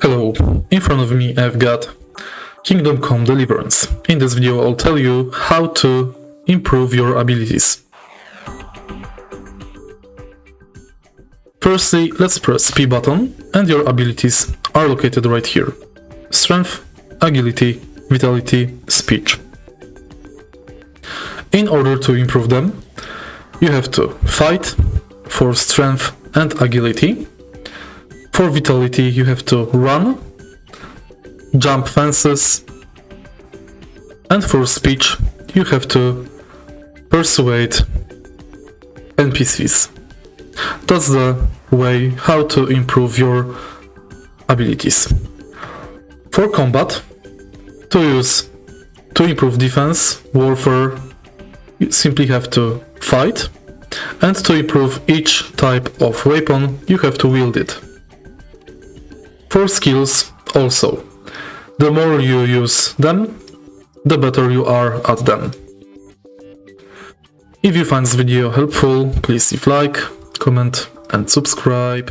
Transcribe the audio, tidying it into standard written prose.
Hello, in front of me I've got Kingdome Deliverance. In this video I'll tell you how to improve your abilities. Firstly, let's press P button and your abilities are located right here. Strength, Agility, Vitality, Speech. In order to improve them, you have to fight for strength and agility. For vitality you have to run, jump fences, and for speech you have to persuade NPCs. That's the way how to improve your abilities. For combat, to improve defense, warfare, you simply have to fight, and to improve each type of weapon you have to wield it. For skills also, the more you use them, the better you are at them. If you find this video helpful, please leave like, comment and subscribe.